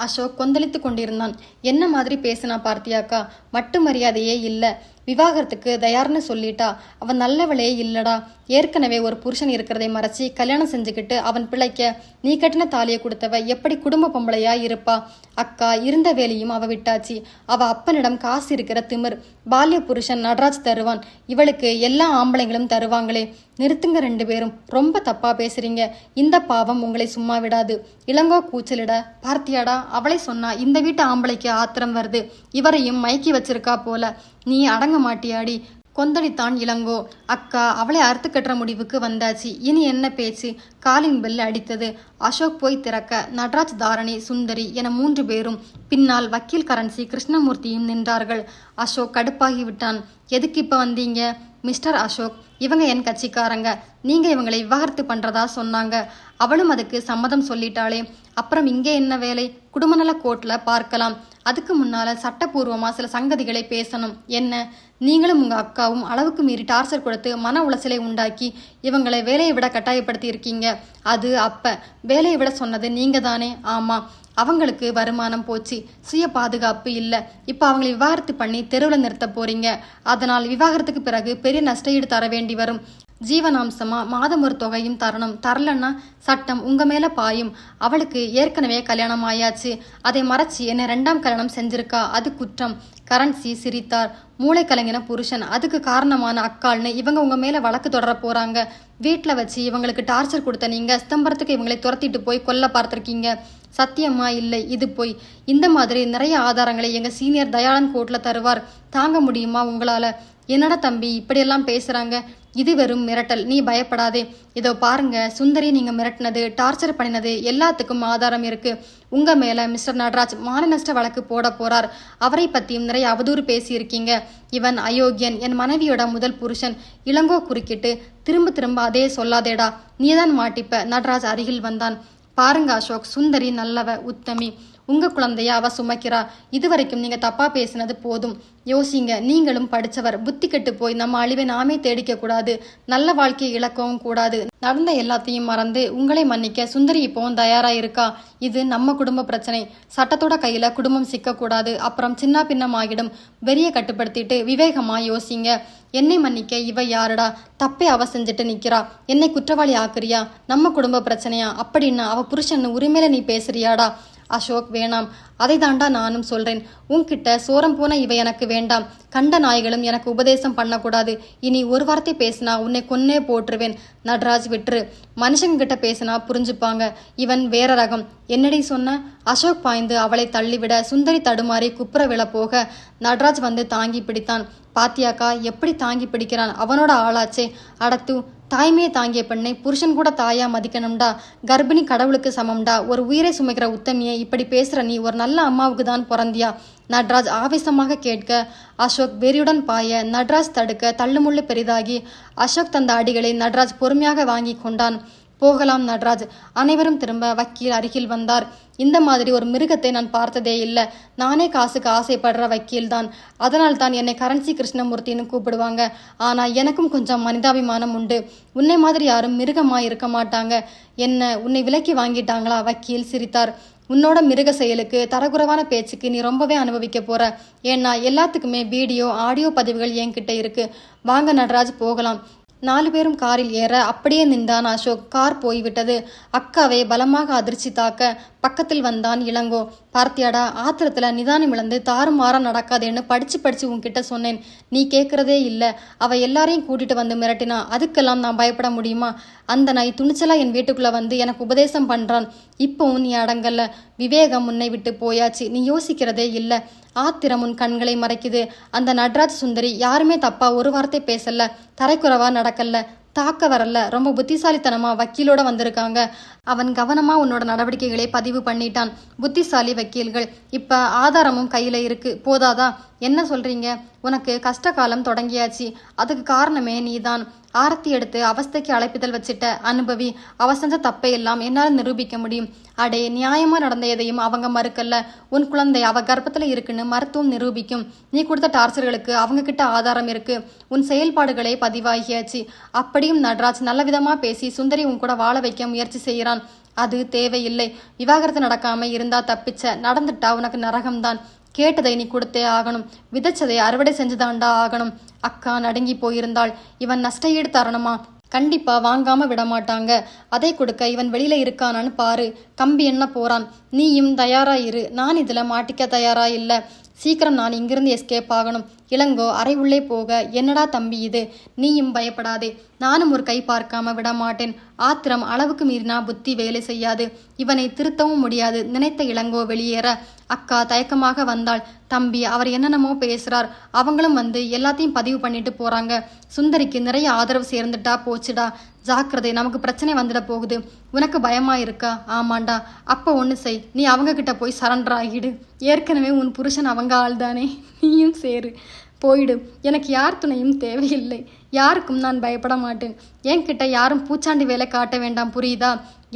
அசோக் கொந்தளித்து கொண்டிருந்தான். என்ன மாதிரி பேசினா பார்த்தியாக்கா? மட்டு மரியாதையே இல்லை. விவாகரத்துக்கு தயார்னு சொல்லிட்டா. அவன் நல்லவளே இல்லடா. ஏற்கனவே ஒரு புருஷன் இருக்கிறதை மறைச்சி கல்யாணம் செஞ்சுக்கிட்டு அவன் பிழைக்க நீ கட்டின தாலியை கொடுத்தவ எப்படி குடும்ப பொம்பளையா இருப்பா? அக்கா, இருந்த வேலையும் அவ விட்டாச்சு. அவ அப்பனிடம் காசு இருக்கிற திமிர். பால்ய புருஷன் நடராஜ் தருவான். இவளுக்கு எல்லா ஆம்பளைங்களும் தருவாங்களே. நிறுத்துங்க ரெண்டு பேரும். ரொம்ப தப்பா பேசுறீங்க. இந்த பாவம் உங்களை சும்மா விடாது. இளங்கோ கூச்சலிட, பார்த்தியாடா, அவளை சொன்னா இந்த வீட்டு ஆம்பளைக்கு ஆத்திரம் வருது. இவரையும் மயக்கி வச்சிருக்கா போல. நீ அடங்க மாட்டியாடி? கொந்தளித்தான் இளங்கோ. அக்கா, அவளை அறுத்து கட்டுற முடிவுக்கு வந்தாச்சு. இனி என்ன பேச்சு? காலிங் பெல் அடித்தது. அசோக் போய் திறக்க நடராஜ், தாரணி, சுந்தரி என 3 பேரும், பின்னால் வக்கீல் கரன்சி கிருஷ்ணமூர்த்தியும் நின்றார்கள். அசோக் கடுப்பாகி விட்டான். எதுக்கு இப்ப வந்தீங்க? மிஸ்டர் அசோக், இவங்க என் கட்சிக்காரங்க. நீங்க இவங்களை விவாகரத்து பண்றதா சொன்னாங்க. அவளும் அதுக்கு சம்மதம் சொல்லிட்டாளே. அப்புறம் இங்கே என்ன வேலை? குடும்பநல கோர்ட்ல பார்க்கலாம். அதுக்கு முன்னால சட்டப்பூர்வமா சில சங்கதிகளை பேசணும். என்ன, நீங்களும் உங்க அக்காவும் அளவுக்கு மீறி டார்ச்சர் கொடுத்து மன உளைச்சலை உண்டாக்கி இவங்களை வேலையை விட கட்டாயப்படுத்தி இருக்கீங்க. அது அப்ப வேலையை விட சொன்னது நீங்க தானே? ஆமா. அவங்களுக்கு வருமானம் போச்சு, சுய பாதுகாப்பு இல்லை. இப்போ அவங்களை விவாகரத்து பண்ணி தெருவில் நிறுத்த போறீங்க. அதனால் விவாகரத்துக்கு பிறகு பெரிய நஷ்டஈடு தர வேண்டி வரும். ஜீவனாம்சமா மாதம் ஒரு தொகையும் தரணும். தரலன்னா சட்டம் உங்க மேல பாயும். அவளுக்கு ஏற்கனவே கல்யாணம் ஆயாச்சு. அதை மறைச்சி என்னை 2ஆம் கல்யாணம் செஞ்சிருக்கா. அது குற்றம். கரன்சி சிரித்தார். மூளை கலங்கின புருஷன், அதுக்கு காரணமான அக்காள்னு இவங்க உங்க மேல வழக்கு தொடர போறாங்க. வீட்டில் வச்சு இவங்களுக்கு டார்ச்சர் கொடுத்த நீங்க சிதம்பரத்துக்கு இவங்களை துரத்திட்டு போய் கொல்ல பார்த்திருக்கீங்க. சத்தியமா இல்லை, இது போய். இந்த மாதிரி நிறைய ஆதாரங்களை எங்க சீனியர் தயாளன் கோர்ட்ல தருவார். தாங்க முடியுமா உங்களால? என்னடா தம்பி இப்படியெல்லாம் பேசுறாங்க? இது வெறும் மிரட்டல். நீ பயப்படாதே. இதோ பாருங்க, சுந்தரி நீங்க மிரட்டினது, டார்ச்சர் பண்ணினது எல்லாத்துக்கும் ஆதாரம் இருக்கு. உங்க மேல மிஸ்டர் நடராஜ் மான நஷ்ட வழக்கு போட போறார். அவரை பத்தியும் நிறைய அவதூறு பேசியிருக்கீங்க. இவன் அயோக்கியன், என் மனைவியோட முதல் புருஷன். இளங்கோ குறுக்கிட்டு, திரும்ப திரும்ப அதே சொல்லாதேடா, நீதான் மாட்டிப்ப. நடராஜ் அருகில் வந்தான். பாருங்க அசோக், சுந்தரி நல்லவ, உத்தமி. உங்க குழந்தைய அவ சுமக்கிறா. இதுவரைக்கும் நீங்க தப்பா பேசினது போதும். யோசிங்க. நீங்களும் படிச்சவர். புத்தி கெட்டு போய் நம்ம அழிவை நாமே தேடிக்க கூடாது. நல்ல வாழ்க்கையை இழக்கவும் கூடாது. நடந்த எல்லாத்தையும் மறந்து உங்களை மன்னிக்க சுந்தரி இப்போவும் தயாரா இருக்கா. இது நம்ம குடும்ப பிரச்சனை. சட்டத்தோட கையில குடும்பம் சிக்கக்கூடாது. அப்புறம் சின்ன பின்னம் ஆகிடும். வெறிய கட்டுப்படுத்திட்டு விவேகமா யோசிங்க. என்னை மன்னிக்க இவ யாருடா? தப்பே அவ செஞ்சுட்டு நிக்கிறா. என்னை குற்றவாளி ஆக்குறியா? நம்ம குடும்ப பிரச்சனையா அப்படின்னா அவ புருஷன் உரிமையில நீ பேசுறியாடா? அசோக், வேணாம். அதை தாண்டா நானும் சொல்றேன். உன்கிட்ட சோரம் போன இவ எனக்கு வேண்டாம். கண்ட நாய்களும் எனக்கு உபதேசம் பண்ணக்கூடாது. இனி ஒரு வார்த்தை பேசினா உன்னை கொன்னே போட்டுருவேன். நடராஜ், விட்டுரு. மனுஷங்க கிட்ட பேசினா புரிஞ்சுப்பாங்க. இவன் வேற ரகம். என்னடி சொன்ன? அசோக் பாய்ந்து அவளை தள்ளிவிட சுந்தரி தடுமாறி குப்புற விழ போக நடராஜ் வந்து தாங்கி பிடித்தான். பாத்தியாக்கா எப்படி தாங்கி பிடிக்கிறான்? அவனோட ஆளாச்சே. அடத்து, தாய்மையை தாங்கிய பெண்ணை புருஷன் கூட தாயா மதிக்கணும்டா. கர்ப்பிணி கடவுளுக்கு சமம்டா. ஒரு உயிரை சுமைக்கிற உத்தமியை இப்படி பேசுற நீ ஒரு நல்ல அம்மாவுக்கு தான் பிறந்தியா? நடராஜ் ஆவேசமாக கேட்க அசோக் வெறியுடன் பாய நடராஜ் தடுக்க தள்ளுமுள்ளு பெரிதாகி அசோக் தந்த அடிகளை நடராஜ் பொறுமையாக வாங்கி கொண்டான். போகலாம் நடராஜ். அனைவரும் திரும்ப வக்கீல் அருகில் வந்தார். இந்த மாதிரி ஒரு மிருகத்தை நான் பார்த்ததே இல்லை. நானே காசுக்கு ஆசைப்படுற வக்கீல் தான். அதனால் தான் என்னை கரன்சி கிருஷ்ணமூர்த்தின்னு கூப்பிடுவாங்க. ஆனால் எனக்கும் கொஞ்சம் மனிதாபிமானம் உண்டு. உன்னை மாதிரி யாரும் மிருகமாக இருக்க மாட்டாங்க. என்ன, உன்னை விலைக்கு வாங்கிட்டாங்களா? வக்கீல் சிரித்தார். உன்னோட மிருக செயலுக்கு, தரக்குறைவான பேச்சுக்கு நீ ரொம்பவே அனுபவிக்க போற. ஏன்னா எல்லாத்துக்குமே வீடியோ ஆடியோ பதிவுகள் என்கிட்ட இருக்கு. வாங்க நடராஜ், போகலாம். 4 பேரும் காரில் ஏற அப்படியே நின்றான் அசோக். கார் போய்விட்டது. அக்காவை பலமாக அதிர்ச்சி தாக்க பக்கத்தில் வந்தான் இளங்கோ. பார்த்தியாடா, ஆத்திரத்துல நிதானம் இழந்து தாறுமாறா நடக்காதேன்னு படிச்சு உன்கிட்ட சொன்னேன். நீ கேட்கறதே இல்லை. அவ எல்லாரையும் கூட்டிட்டு வந்து மிரட்டினா. அதுக்கெல்லாம் நான் பயப்பட முடியுமா? அந்த நாய் துணிச்சலா என் வீட்டுக்குள்ள வந்து எனக்கு உபதேசம் பண்றான். இப்போவும் நீ அடங்கல்ல. விவேகம் உன்னை விட்டு போயாச்சு. நீ யோசிக்கிறதே இல்லை. ஆத்திரம் உன் கண்களை மறைக்குது. அந்த நடராஜ், சுந்தரி யாருமே தப்பா ஒரு வார்த்தை பேசல. தரைக்குறவா நடக்கல. தாக்க வரல. ரொம்ப புத்திசாலித்தனமா வக்கீலோட வந்திருக்காங்க. அவன் கவனமா உன்னோட நடவடிக்கைகளை பதிவு பண்ணிட்டான். புத்திசாலி வக்கீல்கள். இப்ப ஆதாரமும் கையில இருக்கு. போதாதா? என்ன சொல்றீங்க? உனக்கு கஷ்ட காலம் தொடங்கியாச்சு. அதுக்கு காரணமே நீதான். ஆரத்தி எடுத்து அவஸ்தைக்கு அழைப்பிதழ் வச்சிட்ட. அனுபவி. அவ செஞ்ச தப்பை எல்லாம் என்னால் நிரூபிக்க முடியும். அடே, நியாயமா நடந்த எதையும் அவங்க மறுக்கல்ல. உன் குழந்தை அவ கர்ப்பத்துல இருக்குன்னு மருத்துவம் நிரூபிக்கும். நீ கொடுத்த டார்ச்சர்களுக்கு அவங்க கிட்ட ஆதாரம் இருக்கு. உன் செயல்பாடுகளே பதிவாகியாச்சு. அப்படியும் நடராஜ் நல்ல விதமா பேசி சுந்தரி உன் கூட வாழ வைக்க முயற்சி செய்யறான். அது தேவையில்லை. விவாகரத்து நடக்காம இருந்தா தப்பிச்ச, நடந்துட்டா உனக்கு நரகம்தான். கேட்டதை நீ கொடுத்தே ஆகணும். விதைச்சதை அறுவடை செஞ்சுதாண்டா ஆகணும். அக்கா நடுங்கி போயிருந்தாள். இவன் நஷ்ட ஈடு தரணுமா? கண்டிப்பா வாங்காம விட மாட்டாங்க. அதை கொடுக்க இவன் வெளியில இருக்கானான்னு பாரு. கம்பி என்ன போறான். நீயும் தயாரா இரு. நான் இதுல மாட்டிக்க தயாரா இல்ல. சீக்கிரம் நான் இங்கிருந்து எஸ்கேப் ஆகணும். இளங்கோ அறை உள்ளே போக, என்னடா தம்பி இது, நீயும் பயப்படாதே, நானும் ஒரு கை பார்க்காம விட மாட்டேன். ஆத்திரம் அளவுக்கு மீறினா புத்தி வேலை செய்யாது. இவனை திருத்தவும் முடியாது. நினைத்த இளங்கோ வெளியேற அக்கா தயக்கமாக வந்தாள். தம்பி, அவர் என்னென்னமோ பேசுறார். அவங்களும் வந்து எல்லாத்தையும் பதிவு பண்ணிட்டு போறாங்க. சுந்தரிக்கு நிறைய ஆதரவு சேர்ந்துட்டா போச்சுடா. ஜாக்கிரதை, நமக்கு பிரச்சனை வந்துட போகுது. உனக்கு பயமா இருக்கா? ஆமாண்டா. அப்போ ஒன்று செய், நீ அவங்க கிட்ட போய் சரண்டர் ஆகிடு. ஏற்கனவே உன் புருஷன் அவங்க ஆள்தானே, நீயும் சேரு. போயிடு. எனக்கு யார் துணையும் தேவையில்லை. யாருக்கும் நான் பயப்பட மாட்டேன். என்கிட்ட யாரும் பூச்சாண்டி வேலை காட்ட வேண்டாம், புரியுதா?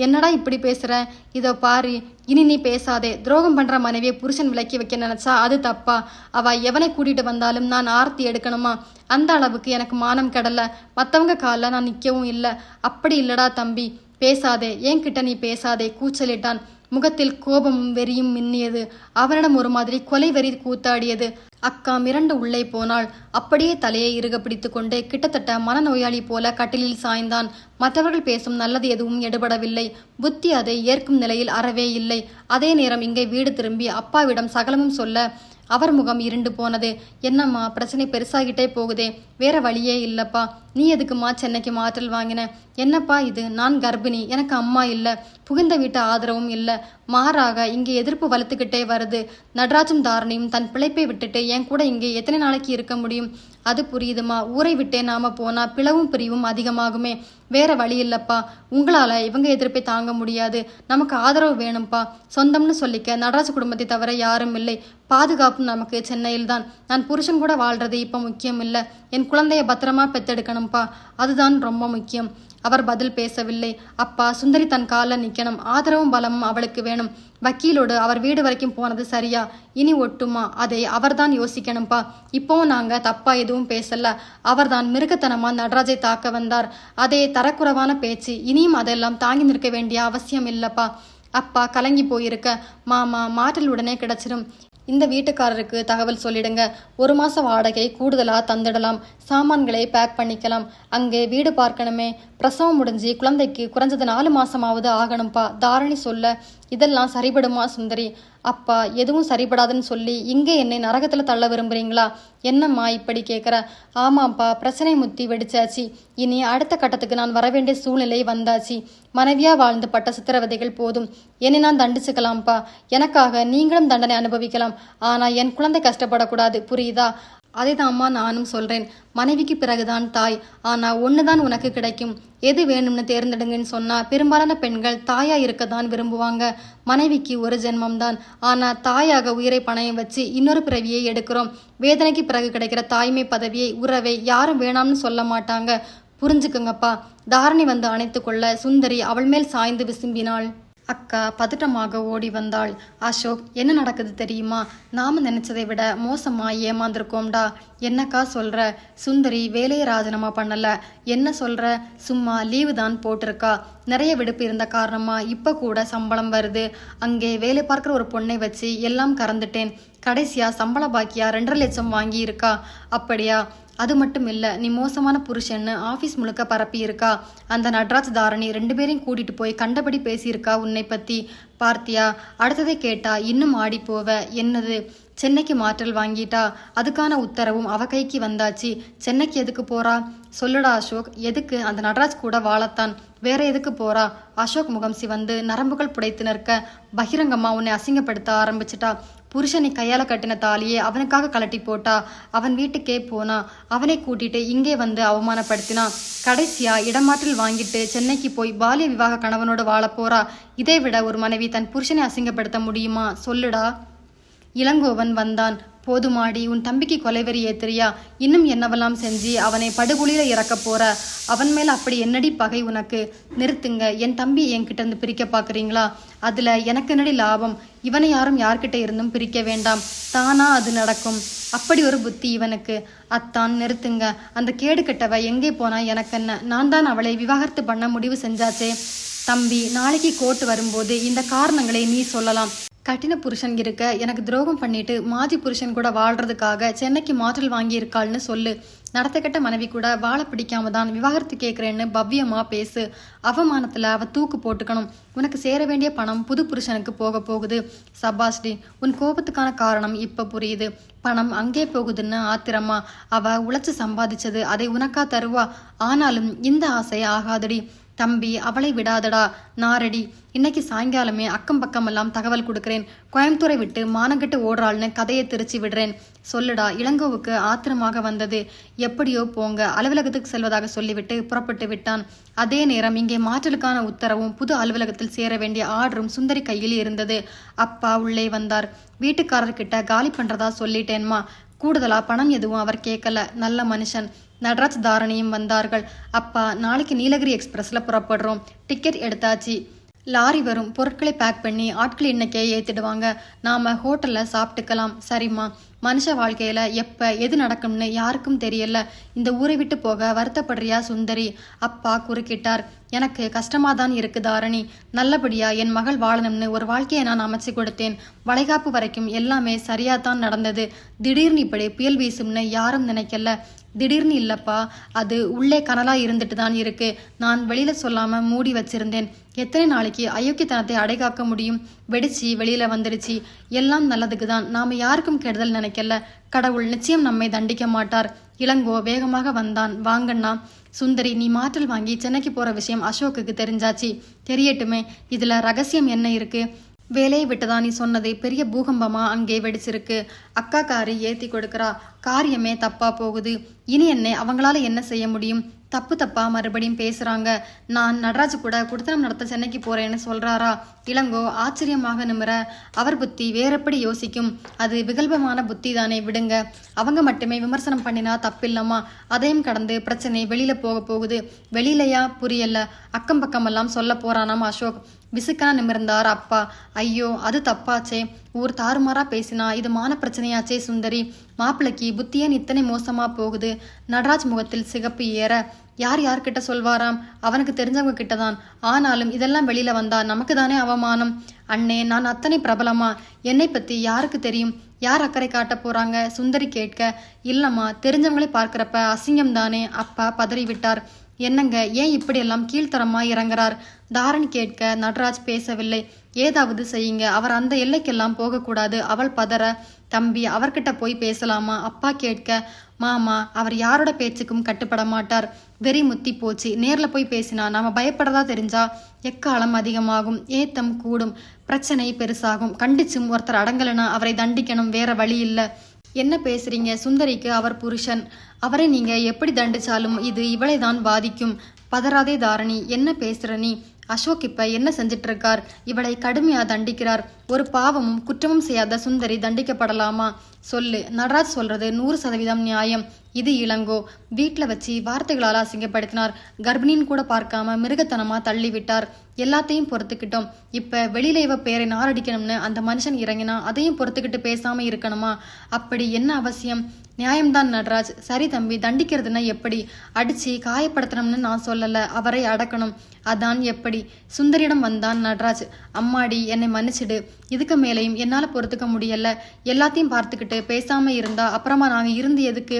என்னடா இப்படி பேசுற? இதோ பாரு, இனி நீ பேசாதே. துரோகம் பண்ற மனைவியை புருஷன் விலக்கி வைக்க நினைச்சா அது தப்பா? அவ எவனை கூட்டிட்டு வந்தாலும் நான் ஆர்த்தி எடுக்கணுமா? அந்த அளவுக்கு எனக்கு மானம் கெடல. மற்றவங்க காலில் நான் நிற்கவும் இல்லை. அப்படி இல்லடா தம்பி, பேசாதே. என்கிட்ட நீ பேசாதே, கூச்சலிட்டான். முகத்தில் கோபமும் வெறியும் மின்னியது. அவனிடம் ஒரு மாதிரி கொலை வெறி கூத்தாடியது. அக்கா மிரண்டு உள்ளே போனாள். அப்படியே தலையை இறுக பிடித்து கொண்டு கிட்டத்தட்ட மனநோயாளி போல கட்டிலில் சாய்ந்தான். மற்றவர்கள் பேசும் நல்லது எதுவும் எடுபடவில்லை. புத்தி அதை ஏற்கும் நிலையில் அறவே இல்லை. அதே நேரம் இங்கே வீடு திரும்பி அப்பாவிடம் சகலமும் சொல்ல அவர் முகம் இருண்டு போனது. என்னம்மா, பிரச்சனை பெருசாகிட்டே போகுதே. வேற வழியே இல்லப்பா. நீ எதுக்குமா சென்னைக்கு மாற்றல் வாங்கின? என்னப்பா இது, நான் கர்ப்பிணி, எனக்கு அம்மா இல்லை, புகுந்த வீட்டு ஆதரவும் இல்லை. மாறாக இங்கே எதிர்ப்பு வளர்த்துக்கிட்டே வருது. நடராஜும் தாரணியும் தன் பிழைப்பை விட்டுட்டு என் கூட இங்கே எத்தனை நாளைக்கு இருக்க முடியும்? அது புரியுதுமா. ஊரை விட்டே நாம போனா பிளவும் பிரிவும் அதிகமாகுமே. வேற வழி இல்லப்பா. உங்களால இவங்க எதிர்ப்பை தாங்க முடியாது. நமக்கு ஆதரவு வேணும்ப்பா. சொந்தம்னு சொல்லிக்க நடராஜ் குடும்பத்தை தவிர யாரும் இல்லை. பாதுகாப்பும் நமக்கு சென்னையில் தான். நான் புருஷன் கூட வாழ்றது இப்ப முக்கியம் இல்லை. என் குழந்தைய பத்திரமா பெத்தெடுக்கணும்ப்பா, அதுதான் ரொம்ப முக்கியம். அவர் பதில் பேசவில்லை. அப்பா, சுந்தரி தன் காலில் நிற்கணும். ஆதரவும் பலமும் அவளுக்கு வேணும். வக்கீலோடு அவர் வீடு வரைக்கும் போனது சரியா? இனி ஒட்டுமா? அதை அவர்தான் யோசிக்கணும்ப்பா. இப்போவும் நாங்க தப்பா எதுவும் பேசல. அவர்தான் மிருகத்தனமா நடராஜை தாக்க வந்தார். அதே தரக்குறைவான பேச்சு. இனியும் அதெல்லாம் தாங்கி நிற்க வேண்டிய அவசியம் இல்லப்பா. அப்பா கலங்கி போயிருக்க. மாமா, மாற்றல் உடனே கிடைச்சிடும். இந்த வீட்டுக்காரருக்கு தகவல் சொல்லிடுங்க. 1 மாச வாடகை கூடுதலா தந்துடலாம். சாமான்களை பேக் பண்ணிக்கலாம். அங்கே வீடு பார்க்கணுமே. பிரசவம் முடிஞ்சு குழந்தைக்கு குறைஞ்சது 4 மாசமாவது ஆகணும்ப்பா, தாரணி சொல்ல. இதெல்லாம் சரிபடுமா சுந்தரி? அப்பா, எதுவும் சரிபடாதுன்னு சொல்லி இங்கே என்னை நரகத்தில் தள்ள விரும்புறீங்களா? என்னம்மா இப்படி கேட்குற? ஆமாப்பா, பிரச்சனை முத்தி வெடிச்சாச்சு. இனி அடுத்த கட்டத்துக்கு நான் வர வேண்டிய சூழ்நிலை வந்தாச்சு. மனைவியா வாழ்ந்து பட்ட சித்திரவதைகள் போதும். என்னை நான் தண்டிச்சுக்கலாம்ப்பா. எனக்காக நீங்களும் தண்டனை அனுபவிக்கலாம். ஆனா என் குழந்தை கஷ்டப்படக்கூடாது, புரியுதா? அதைதாம்மா நானும் சொல்றேன். மனைவிக்கு பிறகுதான் தாய். ஆனா ஒண்ணுதான் உனக்கு கிடைக்கும். எது வேணும்னு தேர்ந்தெடுங்கன்னு சொன்னா பெரும்பாலான பெண்கள் தாயா இருக்கத்தான் விரும்புவாங்க. மனைவிக்கு ஒரு ஜென்மம்தான். ஆனா தாயாக உயிரை பணயம் வச்சு இன்னொரு பிறவியை எடுக்கிறோம். வேதனைக்கு பிறகு கிடைக்கிற தாய்மை பதவியை, உறவை யாரும் வேணாம்னு சொல்ல மாட்டாங்க. புரிஞ்சுக்குங்கப்பா. தாரணி வந்து அணைத்து கொள்ள சுந்தரி அவள் மேல் சாய்ந்து விசும்பினாள். அக்கா பதட்டமாக ஓடி வந்தாள். அசோக், என்ன நடக்குது தெரியுமா? நாம நினைச்சதை விட மோசமா ஏமாந்திருக்கோம்டா. என்னக்கா சொல்ற? சுந்தரி வேலையை ராஜினாமா பண்ணல. என்ன சொல்ற? சும்மா லீவு தான் போட்டிருக்கா. நிறைய விடுப்பு இருந்த காரணமா இப்ப கூட சம்பளம் வருது. அங்கே வேலை பார்க்குற ஒரு பொண்ணை வச்சு எல்லாம் கறந்துட்டேன். கடைசியா சம்பள பாக்கியா 2.5 லட்சம் வாங்கி இருக்கா. அப்படியா? அது மட்டும் இல்லை, நீ மோசமான புருஷன்னு ஆஃபீஸ் முழுக்க பரப்பி இருக்கா. அந்த நடராஜ் தாரணி 2 பேரையும் கூட்டிட்டு போய் கண்டபடி பேசியிருக்கா உன்னை பத்தி. பார்த்தியா? அடுத்ததை கேட்டா இன்னும் ஆடி போவ. என்னது? சென்னைக்கு மாற்றல் வாங்கிட்டா. அதுக்கான உத்தரவும் அவ கைக்கு வந்தாச்சு. சென்னைக்கு எதுக்கு போறா? சொல்லுடா அசோக். எதுக்கு? அந்த நடராஜ் கூட வாழத்தான். வேற எதுக்கு போறா? அசோக் முகம் சிவந்து நரம்புகள் புடைத்து நிற்க. பகிரங்கமா உன்னை அசிங்கப்படுத்த ஆரம்பிச்சிட்டா. புருஷனை கையால கட்டின தாலியே அவனுக்காக கலட்டி போட்டா. அவன் வீட்டுக்கே போனா. அவனை கூட்டிட்டு இங்கே வந்து அவமானப்படுத்தினா. கடைசியா இடமாற்றில் வாங்கிட்டு சென்னைக்கு போய் பாலிய விவாக கணவனோடு வாழ போறா. இதை விட ஒரு மனைவி தன் புருஷனை அசிங்கப்படுத்த முடியுமா? சொல்லுடா. இளங்கோவன் வந்தான். போதுமாடி, உன் தம்பிக்கு கொலைவெறி ஏத்திரியா? இன்னும் என்னவெல்லாம் செஞ்சு அவனை படுகொலியில இறக்க போற. அவன் மேல அப்படி என்னடி பகை உனக்கு? நிறுத்துங்க. என் தம்பி என்கிட்ட இருந்து பிரிக்க பாக்குறீங்களா? அதுல எனக்கு என்னடி லாபம்? இவனை யாரும் யார்கிட்ட இருந்தும் பிரிக்க வேண்டாம். தானா அது நடக்கும். அப்படி ஒரு புத்தி இவனுக்கு. அத்தான், நிறுத்துங்க. அந்த கேடு கெட்டவ எங்கே போனா எனக்கு என்ன? நான் தான் அவளை விவாகரத்து பண்ண முடிவு செஞ்சாச்சே. தம்பி, நாளைக்கு கோர்ட் வரும்போது இந்த காரணங்களை நீ சொல்லலாம். கட்டின புருஷன் இருக்க எனக்கு துரோகம் பண்ணிட்டு மாஜி புருஷன் கூட வாழ்றதுக்காக சென்னைக்கு மாற்றல் வாங்கியிருக்காள்னு சொல்லு. நடத்தக்கட்ட மனைவி கூட வாழ பிடிக்காம தான் விவாகரத்து கேட்குறேன்னு பவ்யமா பேசு. அவமானத்துல அவ தூக்கு போட்டுக்கணும். உனக்கு சேர வேண்டிய பணம் புது புருஷனுக்கு போக போகுது. சபாஸ்டி, உன் கோபத்துக்கான காரணம் இப்ப புரியுது. பணம் அங்கே போகுதுன்னு ஆத்திரமா? அவ உழைச்சு சம்பாதிச்சது அதை உனக்கா தருவா? ஆனாலும் இந்த ஆசை ஆகாதடி. தம்பி, அவளை விடாதடா. நாரடி, இன்னைக்கு சாயங்காலமே அக்கம் பக்கமெல்லாம் தகவல் கொடுக்குறேன். கோயம்புத்தூரை விட்டு மானங்கட்டு ஓடுறாள்னு கதையை திருச்சி விடுறேன். சொல்லுடா. இளங்கோவுக்கு ஆத்திரமாக வந்தது. எப்படியோ போங்க, அலுவலகத்துக்கு செல்வதாக சொல்லிவிட்டு புறப்பட்டு விட்டான். அதே நேரம் இங்கே மாற்றலுக்கான உத்தரவும் புது அலுவலகத்தில் சேர வேண்டிய ஆர்டரும் சுந்தரி கையில் இருந்தது. அப்பா உள்ளே வந்தார். வீட்டுக்காரர்கிட்ட காலி பண்றதா சொல்லிட்டேன்மா. கூடுதலா பணம் எதுவும் அவர் கேட்கல. நல்ல மனுஷன். நடராஜ், தாரணியும் வந்தார்கள். அப்பா, நாளைக்கு நீலகிரி எக்ஸ்பிரஸ்ல புறப்படுறோம். டிக்கெட் எடுத்தாச்சு. லாரி வரும். பொருட்களை பேக் பண்ணி ஆட்கள் எண்ணிக்கையை ஏத்திடுவாங்க. நாம ஹோட்டல்ல சாப்பிட்டுக்கலாம். சரிம்மா. மனுஷ வாழ்க்கையில எப்ப எது நடக்கும்னு யாருக்கும் தெரியல. இந்த ஊரை விட்டு போக வருத்தப்படுறியா சுந்தரி? அப்பா குறுக்கிட்டார். எனக்கு கஷ்டமாதான் இருக்கு தாரணி. நல்லபடியா என் மகள் வாழணும்னு ஒரு வாழ்க்கையை நான் அமைச்சு கொடுத்தேன். வளைகாப்பு வரைக்கும் எல்லாமே சரியாதான் நடந்தது. திடீர்னு இப்படி புயல் வீசும்னு யாரும் நினைக்கல. திடீர்னு இல்லப்பா, அது உள்ளே கனலா இருந்துட்டு தான் இருக்கு. நான் வெளியில சொல்லாம மூடி வச்சிருந்தேன். எத்தனை நாளைக்கு அயோக்கியத்தனத்தை அடைகாக்க முடியும்? வெடிச்சு வெளியில வந்துடுச்சு. எல்லாம் நல்லதுக்கு தான். நாம யாருக்கும் கெடுதல் நினைக்கல. கடவுள் நிச்சயம் நம்மை தண்டிக்க மாட்டார். இளங்கோ வேகமாக வந்தான். வாங்கண்ணா. சுந்தரி, நீ மாற்றல் வாங்கி சென்னைக்கு போற விஷயம் அசோக்குக்கு தெரிஞ்சாச்சு. தெரியட்டுமே. இதுல ரகசியம் என்ன இருக்கு? வேலையை விட்டதா நீ சொன்னது பெரிய பூகம்பமா அங்கே வெடிச்சிருக்கு. அக்கா காரி ஏத்தி கொடுக்கறா. காரியமே தப்பா போகுது. இனி என்ன அவங்களால என்ன செய்ய முடியும்? தப்பு தப்பா மறுபடியும் பேசுறாங்க. நான் நடராஜ் கூட குடுத்தனம் நடத்த சென்னைக்கு போறேன்னு சொல்றாரா? இளங்கோ ஆச்சரியமாக நிமிர, அவர் புத்தி வேறெப்படி யோசிக்கும்? அது விகல்பமான புத்தி தானே. விடுங்க. அவங்க மட்டுமே விமர்சனம் பண்ணினா தப்பில்லம்மா. அதையும் கடந்து பிரச்சனை வெளியில போக போகுது. வெளியிலையா? புரியல. அக்கம் பக்கமெல்லாம் சொல்ல போறானாம் அசோக். விசுக்கனா நிமிர்ந்தார் அப்பா. ஐயோ, அது தப்பாச்சே. ஊர் தாறுமாறா பேசினா இது மான பிரச்சனையாச்சே சுந்தரி. மாப்பிள்ளைக்கு புத்தியன் இத்தனை மோசமா போகுது. நடராஜ் முகத்தில் சிகப்பு ஏற, யார்கிட்ட சொல்வாராம்? அவனுக்கு தெரிஞ்சவங்க கிட்டதான். ஆனாலும் இதெல்லாம் வெளியில வந்தா நமக்கு தானே அவமானம். அண்ணே, நான் அத்தனை பிரபலமா? என்னை பத்தி யாருக்கு தெரியும்? யார் அக்கறை காட்ட போறாங்க? சுந்தரி கேட்க, இல்லம்மா, தெரிஞ்சவங்களே பார்க்கிறப்ப அசிங்கம் தானே. அப்பா பதறிவிட்டார். என்னங்க, ஏன் இப்படியெல்லாம் கீழ்த்தரமா இறங்குறார்? தாரணி கேட்க, நடராஜ் பேசவில்லை. ஏதாவது செய்யுங்க, அவர் அந்த எல்லைக்கெல்லாம் போகக்கூடாது. அவள் பதற, தம்பி, அவர்கிட்ட போய் பேசலாமா? அப்பா கேட்க, மாமா, அவர் யாரோட பேச்சுக்கும் கட்டுப்பட மாட்டார். வெறி முத்தி போச்சு. நேர்ல போய் பேசினா நாம பயப்படதா தெரிஞ்சா எக்காலம் அதிகமாகும். ஏத்தம் கூடும். பிரச்சனை பெருசாகும். கண்டிச்சும் ஒருத்தர் அடங்கலனா அவரை தண்டிக்கணும். வேற வழி இல்ல. என்ன பேசுறீங்க? சுந்தரிக்கு அவர் புருஷன். அவரை நீங்க எப்படி தண்டிச்சாலும் இது இவளை தான் பாதிக்கும். பதறாதே தாரணி. என்ன பேசுற நீ? அசோக் இப்ப என்ன செஞ்சிட்டு இருக்கார்? இவளை கடுமையா தண்டிக்கிறார். ஒரு பாவமும் குற்றமும் செய்யாத சுந்தரி தண்டிக்கப்படலாமா? சொல்லு. நடராஜ் சொல்றது 100% நியாயம். இது இளங்கோ. வீட்டுல வச்சு வார்த்தைகளால் அசிங்கப்படுத்தினார். கர்ப்பிணின்னு கூட பார்க்காம மிருகத்தனமா தள்ளி விட்டார். எல்லாத்தையும் பொறுத்துக்கிட்டோம். இப்ப வெளியில இவ பேரை நாரடிக்கணும்னு அந்த மனுஷன் இறங்கினா அதையும் பொறுத்துக்கிட்டு பேசாம இருக்கணுமா? அப்படி என்ன அவசியம்? நியாயம்தான் நடராஜ். சரி தம்பி, தண்டிக்கிறதுனா எப்படி? அடிச்சு காயப்படுத்தணும்னு நான் சொல்லல. அவரை அடக்கணும். அதான் எப்படி? சுந்தரியிடம் வந்தான் நடராஜ். அம்மாடி, என்னை மன்னிச்சிடு. இதுக்கு மேலையும் என்னால பொறுத்துக்க முடியல. எல்லாத்தையும் பார்த்துக்கிட்டு பேசாம இருந்தா அப்புறமா நாங்க இருந்து எதுக்கு?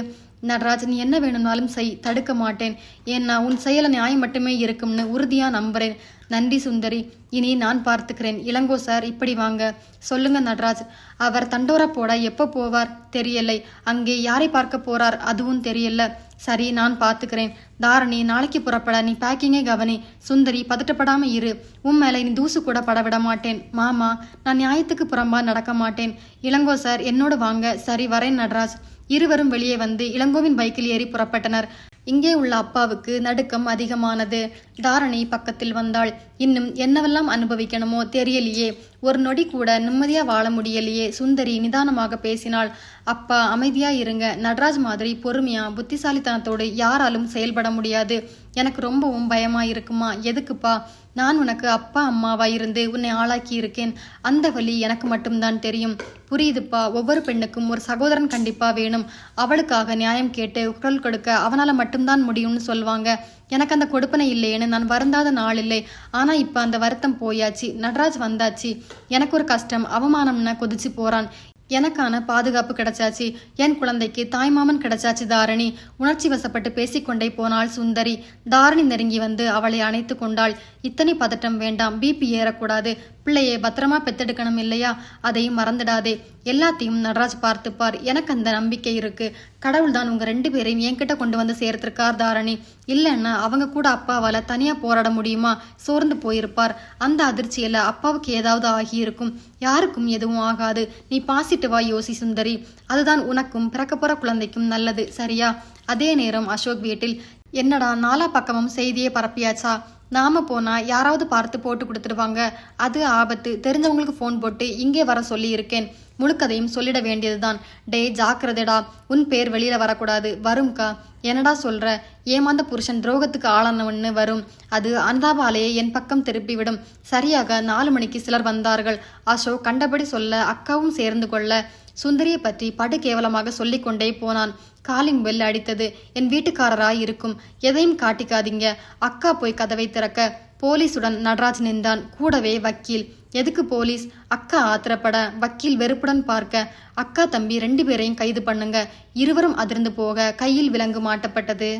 நடராஜ், நீ என்ன வேணும்னாலும் செய். தடுக்க மாட்டேன். ஏன்னா உன் செயல நியாயம் மட்டுமே இருக்கும்னு உறுதியா நம்புறேன். நன்றி சுந்தரி. இனி நான் பார்த்துக்கிறேன். இளங்கோ சார், இப்படி வாங்க. சொல்லுங்க நடராஜ். அவர் தண்டோரா போட எப்போ போவார்? தெரியலை. அங்கே யாரை பார்க்க போறார்? அதுவும் தெரியல. சரி, நான் பார்த்துக்கிறேன். தாரணி, நாளைக்கு புறப்பட நீ பேக்கிங்கே கவனி. சுந்தரி, பதட்டப்படாம இரு. உன் மேல நீ தூசு கூட பட விட மாட்டேன். மாமா, நான் நியாயத்துக்கு புறம்பா நடக்க மாட்டேன். இளங்கோ சார், என்னோட வாங்க. சரி, வரேன் நடராஜ். இருவரும் வெளியே வந்து இளங்கோவின் பைக்கில் ஏறி புறப்பட்டனர். இங்கே உள்ள அப்பாவுக்கு நடுக்கம் அதிகமானது. தாரணி பக்கத்தில் வந்தாள். இன்னும் என்னவெல்லாம் அனுபவிக்கணுமோ தெரியலையே. ஒரு நொடி கூட நிம்மதியா வாழ முடியலையே. சுந்தரி நிதானமாக பேசினாள். அப்பா, அமைதியா இருங்க. நடராஜ் மாதிரி பொறுமையா புத்திசாலித்தனத்தோடு யாராலும் செயல்பட முடியாது. எனக்கு ரொம்பவும் பயமா இருக்குமா. எதுக்குப்பா? நான் உனக்கு அப்பா அம்மாவா இருந்து உன்னை ஆளாக்கி இருக்கேன். அந்த வலி எனக்கு மட்டும்தான் தெரியும். புரியுதுப்பா. ஒவ்வொரு பெண்ணுக்கும் ஒரு சகோதரன் கண்டிப்பா வேணும். அவளுக்காக நியாயம் கேட்டு குரல் கொடுக்க அவனால மட்டும்தான் முடியும்னு சொல்லுவாங்க. எனக்கு அந்த கொடுப்பனை இல்லையேன்னு நான் வருந்தாத நாள் இல்லை. ஆனா இப்ப அந்த வருத்தம் போயாச்சு. நடராஜ் வந்தாச்சு. எனக்கு ஒரு கஷ்டம் அவமானம்னு கொதிச்சு போறான். எனக்கான பாதுகாப்பு கிடைச்சாச்சு. என் குழந்தைக்கு தாய்மாமன் கிடைச்சாச்சு. தாரணி உணர்ச்சி வசப்பட்டு பேசிக்கொண்டே போனாள் சுந்தரி. தாரணி நெருங்கி வந்து அவளை அணைத்து கொண்டாள். இத்தனை பதட்டம் வேண்டாம். பிபி ஏறக்கூடாது. பிள்ளையை பத்திரமா பெத்தெடுக்கணும் இல்லையா? அதை மறந்துடாதே. எல்லாத்தையும் நடராஜ் பார்த்துப்பார். எனக்கு அந்த நம்பிக்கை இருக்கு. கடவுள் தான் உங்க 2 பேரையும் என்கிட்ட கொண்டு வந்து சேர்த்திருக்கார் தாரணி. இல்லைன்னா அவங்க கூட அப்பாவால தனியா போராட முடியுமா? சோர்ந்து போயிருப்பார். அந்த அதிர்ச்சியில அப்பாவுக்கு ஏதாவது ஆகியிருக்கும். யாருக்கும் எதுவும் ஆகாது. நீ பாசிட்டு வா யோசி சுந்தரி. அதுதான் உனக்கும் பிறக்க போற குழந்தைக்கும் நல்லது. சரியா? அதே நேரம் அசோக் வீட்டில் என்னடா நாலா பக்கமும் செய்தியை பரப்பியாச்சா? நாம போனா யாராவது பார்த்து போட்டு கொடுத்துடுவாங்க. அது ஆபத்து. தெரிஞ்சவங்களுக்கு ஃபோன் போட்டு இங்கே வர சொல்லி இருக்கேன். முழுக்கதையும் சொல்லிட வேண்டியதுதான். டே ஜாக்கிரதைடா. உன் பேர் வெளியில வரக்கூடாது. வரும்க்கா. என்னடா சொல்ற? ஏமாந்த புருஷன் துரோகத்துக்கு ஆளானவன்னு வரும். அது அந்தாபாலையே என் பக்கம் திருப்பிவிடும். சரியாக 4 மணிக்கு சிலர் வந்தார்கள். அசோக் கண்டபடி சொல்ல அக்காவும் சேர்ந்து கொள்ள சுந்தரியை பற்றி படு கேவலமாக சொல்லிக்கொண்டே போனான். காலிங் பெல் அடித்தது. என் வீட்டுக்காரராய் இருக்கும். எதையும் காட்டிக்காதீங்க. அக்கா போய் கதவை திறக்க போலீசுடன் நடராஜ் நின்றான். கூடவே வக்கீல். எதுக்கு போலீஸ்? அக்கா ஆத்திரப்பட. வக்கீல் வெறுப்புடன் பார்க்க அக்கா தம்பி 2 பேரையும் கைது பண்ணுங்க. இருவரும் அதிர்ந்து போக கையில் விலங்கு மாட்டப்பட்டது.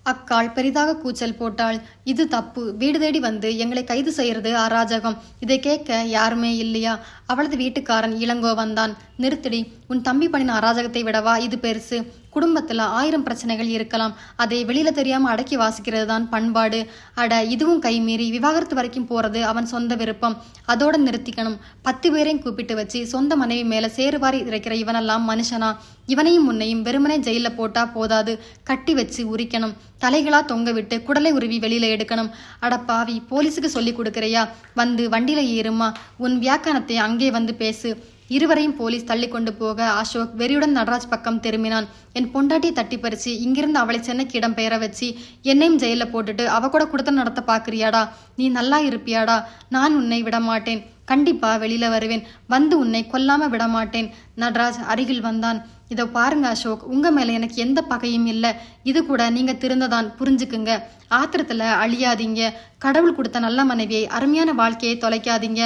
அக்காள் பெரிதாக கூச்சல் போட்டாள். இது தப்பு. வீடு தேடி வந்து எங்களை கைது செய்யறது அராஜகம். இதை கேட்க யாருமே இல்லையா? அவளது வீட்டுக்காரன் இளங்கோ வந்தான். நிறுத்தடி. உன் தம்பி பண்ணின அராஜகத்தை விடவா இது பெருசு? குடும்பத்துல 1000 பிரச்சனைகள் இருக்கலாம். அதை வெளியில தெரியாம அடக்கி வாசிக்கிறது தான் பண்பாடு. அட இதுவும் கைமீறி விவாகரத்து வரைக்கும் போறது அவன் சொந்த விருப்பம். அதோட நிறுத்திக்கணும். 10 பேரையும் கூப்பிட்டு வச்சு சொந்த மனைவி மேல சேறுவாரி இறைக்கிற இவனெல்லாம் மனுஷனா? இவனையும் முன்னையும் வெறுமனே ஜெயில போட்டா போதாது. கட்டி வச்சு உரிக்கணும். தலைகளா தொங்க விட்டு குடலை உருவி வெளியில எடுக்கணும். அட பாவி, போலீஸுக்கு சொல்லி கொடுக்கறியா? வந்து வண்டியில ஏறுமா. உன் வியாக்கியானத்தை அங்கே வந்து பேசு. இருவரையும் போலீஸ் தள்ளி கொண்டு போக அசோக் வெறியுடன் நடராஜ் பக்கம் திரும்பினான். என் பொண்டாட்டியை தட்டி பறிச்சு இங்கிருந்து அவளை சென்னைக்கு இடம் பெயர வச்சு என்னையும் ஜெயில போட்டுட்டு அவ கூட குடுத்தம் நடத்த பாக்குறியாடா? நீ நல்லா இருப்பியாடா? நான் உன்னை விடமாட்டேன். கண்டிப்பா வெளியில வருவேன். வந்து உன்னை கொல்லாம விடமாட்டேன். நடராஜ் அருகில் வந்தான். இதோ பாருங்க அசோக், உங்க மேல எனக்கு எந்த பகையும் இல்லை. இது கூட நீங்க திருந்ததான். புரிஞ்சுக்குங்க. ஆத்திரத்துல அழியாதீங்க. கடவுள் கொடுத்த நல்ல மனைவியை அருமையான வாழ்க்கையை தொலைக்காதீங்க.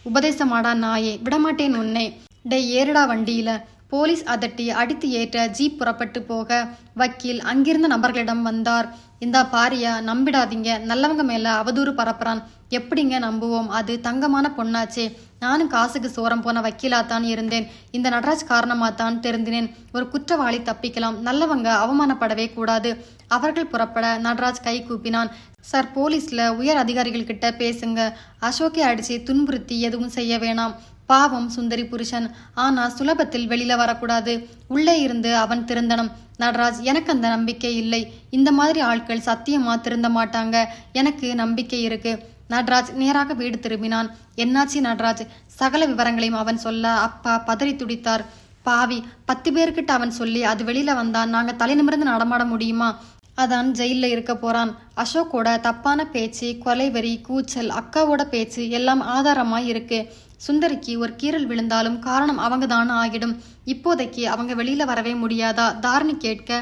உபதேசமாடா நாயே. விடமாட்டேன் உன்னை. டே ஏறுடா வண்டியில. போலீஸ் அதட்டி அடித்து ஏற்ற ஜீப் புறப்பட்டு போக வக்கீல் அங்கிருந்த நபர்களிடம் வந்தார். இந்தா பாரியா, நம்பிடாதீங்க. நல்லவங்க மேல அவதூறு பரப்புறான். எப்படிங்க நம்புவோம்? அது தங்கமான பொண்ணாச்சே. நானும் காசுக்கு சோரம் போன வக்கீலாத்தான் இருந்தேன். இந்த நடராஜ் காரணமாத்தான் தெரிந்தினேன். ஒரு குற்றவாளி தப்பிக்கலாம். நல்லவங்க அவமானப்படவே கூடாது. அவர்கள் புறப்பட நடராஜ் கை கூப்பினான். சார், போலீஸ்ல உயர் அதிகாரிகள் கிட்ட பேசுங்க. அசோக்கை அடிச்சு துன்புறுத்தி எதுவும் செய்ய வேணாம். பாவம் சுந்தரி புருஷன். ஆனா சுலபத்தில் வெளியில வரக்கூடாது. உள்ளே இருந்து அவன் திருந்தனம். நடராஜ், எனக்கு அந்த நம்பிக்கை இல்லை. இந்த மாதிரி ஆட்கள் சத்தியமா திருந்த மாட்டாங்க. எனக்கு நம்பிக்கை இருக்கு. நடராஜ் நேராக வீடு திரும்பினான். என்னாச்சு நடராஜ்? சகல விவரங்களையும் அவன் சொல்ல அப்பா பதறி துடித்தார். பாவி, 10 பேர்கிட்ட அவன் சொல்லி அது வெளியில வந்தான். நாங்க தலை நிமிர்ந்து நடமாட முடியுமா? அதான் ஜெயில இருக்க போறான். அசோக்கோட தப்பான பேச்சு, கொலைவெறி, கூச்சல், அக்காவோட பேச்சு எல்லாம் ஆதாரமாய் இருக்கு. சுந்தரிக்கு ஒரு கீறல் விழுந்தாலும் காரணம் அவங்க தான் ஆகிடும். இப்போதைக்கு அவங்க வெளியில வரவே முடியாதா? தாரணி கேட்க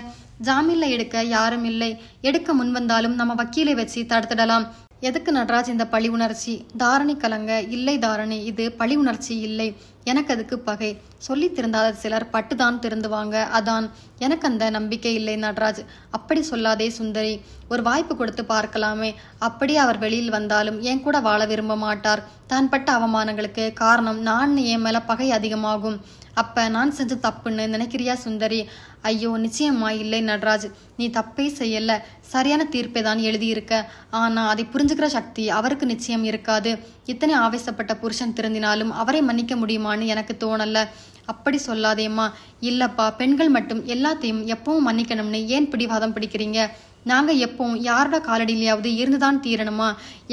ஜாமீன்ல எடுக்க யாரும் இல்லை. எடுக்க முன்வந்தாலும் நம்ம வக்கீலை வச்சு தடுத்துடலாம். எதுக்கு நடராஜ் இந்த பழி உணர்ச்சி? தாரணி கலங்க. இல்லை தாரணி, இது பழி உணர்ச்சி இல்லை. எனக்கு அதுக்கு பகை. சொல்லி திருந்தாத சிலர் பட்டுதான் திருந்துவாங்க. அதான் எனக்கு அந்த நம்பிக்கை இல்லை நடராஜ். அப்படி சொல்லாதே சுந்தரி. ஒரு வாய்ப்பு கொடுத்து பார்க்கலாமே. அப்படி அவர் வெளியில் வந்தாலும் என் கூட வாழ விரும்ப மாட்டார். தான் பட்ட அவமானங்களுக்கு காரணம் நான். என் மேல பகை அதிகமாகும். அப்ப நான் செஞ்ச தப்புன்னு நினைக்கிறியா சுந்தரி? ஐயோ நிச்சயமா இல்லை நடராஜ். நீ தப்பே செய்யல. சரியான தீர்ப்பை தான் எழுதியிருக்க. ஆனா அதை புரிஞ்சுக்கிற சக்தி அவருக்கு நிச்சயம் இருக்காது. இத்தனை ஆவேசப்பட்ட புருஷன் திருந்தினாலும் அவரை மன்னிக்க முடியுமான்னு எனக்கு தோணல. அப்படி சொல்லாதேம்மா. இல்லப்பா, பெண்கள் மட்டும் எல்லாத்தையும் எப்பவும் மன்னிக்கணும்னு ஏன் பிடிவாதம் பிடிக்கிறீங்க? நாங்க எப்பவும் யாரோட காலடியிலையாவது இருந்துதான் தீரணுமா?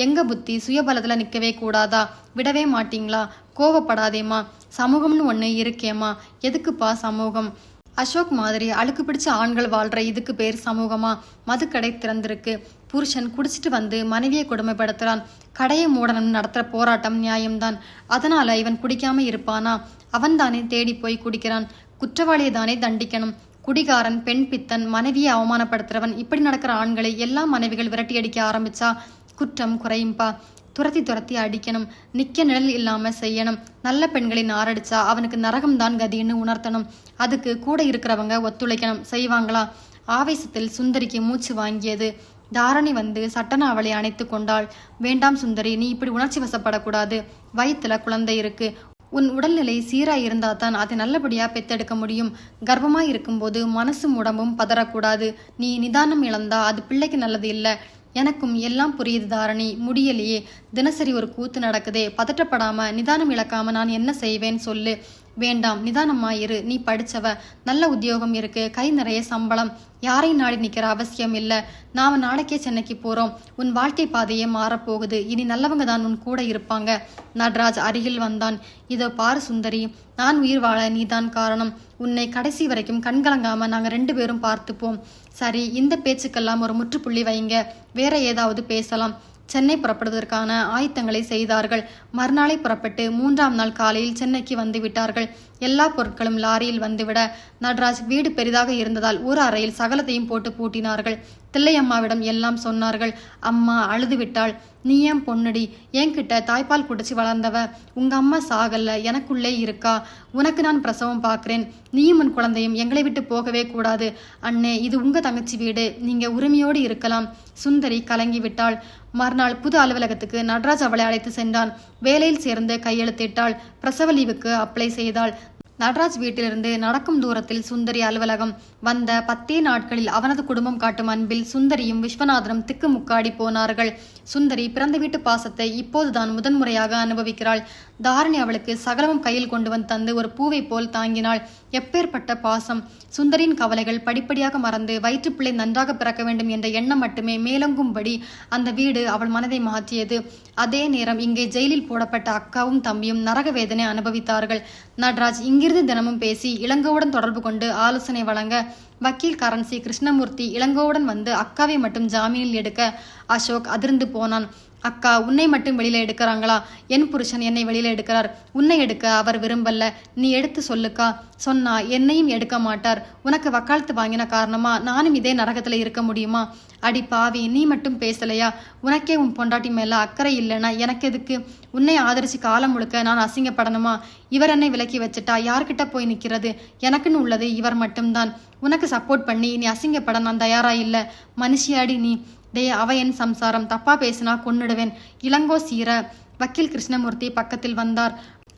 எங்க புத்தி சுயபலத்துல நிக்கவே கூடாதா? விடவே மாட்டீங்களா? கோவப்படாதேம்மா. சமூகம்னு ஒண்ணு இருக்கேம்மா. எதுக்குப்பா சமூகம்? அசோக் மாதிரி அழுக்கு பிடிச்ச ஆண்கள் வாழ்ற இதுக்கு பேர் சமூகமா? மதுக்கடை திறந்திருக்கு. புருஷன் குடிச்சிட்டு வந்து மனைவியை கொடுமைப்படுத்துறான். கடையை மூடணும் நடத்துற போராட்டம் நியாயம்தான். அதனால இவன் குடிக்காம இருப்பானா? அவன் தானே தேடி போய் குடிக்கிறான். குற்றவாளியை தானே தண்டிக்கணும். குடிகாரன், பெண் பித்தன், மனைவியை அவமானப்படுத்துறவன், இப்படி நடக்கிற ஆண்களை எல்லா மனைவிகள் விரட்டி அடிக்க ஆரம்பிச்சா குற்றம் குறையும்பா. துரத்தி துரத்தி அடிக்கணும். நிக்க நிழல் இல்லாம செய்யணும். நல்ல பெண்களை நாரடிச்சா அவனுக்கு நரகம்தான் கதின்னு உணர்த்தணும். அதுக்கு கூட இருக்கிறவங்க ஒத்துழைக்கணும். செய்வாங்களா? ஆவேசத்தில் சுந்தரிக்கு மூச்சு வாங்கியது. தாரணி வந்து சட்டனாவளை அணைத்து கொண்டாள். வேண்டாம் சுந்தரி, நீ இப்படி உணர்ச்சி வசப்படக்கூடாது. வயிற்றுல குழந்தை இருக்கு. உன் உடல்நிலை சீராய் இருந்தா தான் அதை நல்லபடியா பெத்தெடுக்க முடியும். கர்ப்பமாய் இருக்கும்போது மனசும் உடம்பும் பதறக்கூடாது. நீ நிதானம் இழந்தா அது பிள்ளைக்கு நல்லது இல்லை. எனக்கும் எல்லாம் புரியுது தாரணி, முடியலையே. தினசரி ஒரு கூத்து நடக்குதே. பதட்டப்படாம நிதானம் இழக்காம நான் என்ன செய்வேன் சொல்லு. வேண்டாம், நிதானமாயிரு. நீ படிச்சவ, நல்ல உத்தியோகம் இருக்கு, கை நிறைய சம்பளம். யாரையும் நாடி நிற்கிற அவசியம் இல்லை. நாம நாளைக்கே சென்னைக்கு போறோம். உன் வாழ்க்கை பாதையே மாறப்போகுது. இனி நல்லவங்க தான் உன் கூட இருப்பாங்க. நடராஜ் அருகில் வந்தான். இதோ பாரு சுந்தரி, நான் உயிர் வாழ நீதான் காரணம். உன்னை கடைசி வரைக்கும் கண்கலங்காம நாங்க 2 பேரும் பார்த்துப்போம். சரி, இந்த பேச்சுக்கெல்லாம் ஒரு முற்றுப்புள்ளி வைங்க. வேற ஏதாவது பேசலாம். சென்னை புறப்படுவதற்கான ஆயத்தங்களை செய்தார்கள். மறுநாளை புறப்பட்டு 3ஆம் நாள் காலையில் சென்னைக்கு வந்து விட்டார்கள். எல்லா பொருட்களும் லாரியில் வந்துவிட நடராஜ் வீடு பெரிதாக இருந்ததால் ஒரு அறையில் சகலத்தையும் போட்டு பூட்டினார்கள். தில்லையம்மாவிடம் எல்லாம் சொன்னார்கள். அம்மா அழுது விட்டாள். நீ ஏன் பொன்னடி, என்கிட்ட தாய்ப்பால் குடிச்சு வளர்ந்தவ. உங்க அம்மா சாகல்ல, எனக்குள்ளே இருக்கா. உனக்கு நான் பிரசவம் பார்க்கிறேன். நீயும் உன் குழந்தையும் எங்களை விட்டு போகவே கூடாது. அண்ணே, இது உங்க தங்கச்சி வீடு. நீங்க உரிமையோடு இருக்கலாம். சுந்தரி கலங்கி விட்டாள். மறுநாள் புது அலுவலகத்துக்கு நடராஜ் அவளை அழைத்து சென்றான். வேலையில் சேர்ந்து கையெழுத்திட்டாள். பிரசவ லீவுக்கு அப்ளை செய்தாள். நடராஜ் வீட்டிலிருந்து நடக்கும் தூரத்தில் சுந்தரி அலுவலகம். வந்த 10 நாட்களில் அவனது குடும்பம் காட்டும் அன்பில் சுந்தரியும் விஸ்வநாதனும் திக்கு முக்காடி போனார்கள். சுந்தரி பிறந்த வீட்டு பாசத்தை இப்போதுதான் முதன்முறையாக அனுபவிக்கிறாள். தாரணி அவளுக்கு சகலமும் கையில் கொண்டு வந்து தந்து ஒரு பூவை போல் தாங்கினாள். எப்பேற்பட்ட பாசம்! சுந்தரியின் கவலைகள் படிப்படியாக மறந்து வயிற்றுப்பிள்ளை நன்றாக பிறக்க வேண்டும் என்ற எண்ணம் மட்டுமே மேலோங்கும்படி அந்த வீடு அவள் மனதை மாற்றியது. அதே நேரம் இங்கே ஜெயிலில் போடப்பட்ட அக்காவும் தம்பியும் நரக வேதனை அனுபவித்தார்கள். நடராஜ் இங்கிருந்து தினமும் பேசி இளங்கோவுடன் தொடர்பு கொண்டு ஆலோசனை வழங்க வக்கீல் கரன்சி கிருஷ்ணமூர்த்தி இளங்கோவுடன் வந்து அக்காவை மட்டும் ஜாமீனில் எடுக்க அசோக் அதிர்ந்து போனான். அக்கா, உன்னை மட்டும் வெளியில எடுக்கிறாங்களா? என் புருஷன் என்னை வெளியில எடுக்கிறார். உன்னை எடுக்க அவர் விரும்பல. நீ எடுத்து சொல்லுக்கா. சொன்னா என்னையும் எடுக்க மாட்டார். உனக்கு வக்காலத்து வாங்கின காரணமா நானும் இதே நரகத்துல இருக்க முடியுமா? அடி பாவி, நீ மட்டும் பேசலையா? உனக்கே உன் பொண்டாட்டி மேல அக்கறை இல்லைன்னா எனக்கு எதுக்கு? உன்னை ஆதரிச்சு காலம் முழுக்க நான் அசிங்கப்படணுமா? இவர் என்னை விலக்கி வச்சுட்டா யார்கிட்ட போய் நிற்கிறது? எனக்குன்னு உள்ளது இவர் மட்டும்தான். உனக்கு சப்போர்ட் பண்ணி நீ அசிங்கப்பட நான் தயாரா இல்லை. மனுஷியாடி நீ. டே, அவ என் சம்சாரம். தப்பா பேசினா கொன்னுடுவேன். இளங்கோ சீர. வக்கீல் கிருஷ்ணமூர்த்தி பக்கத்தில் வந்தார்.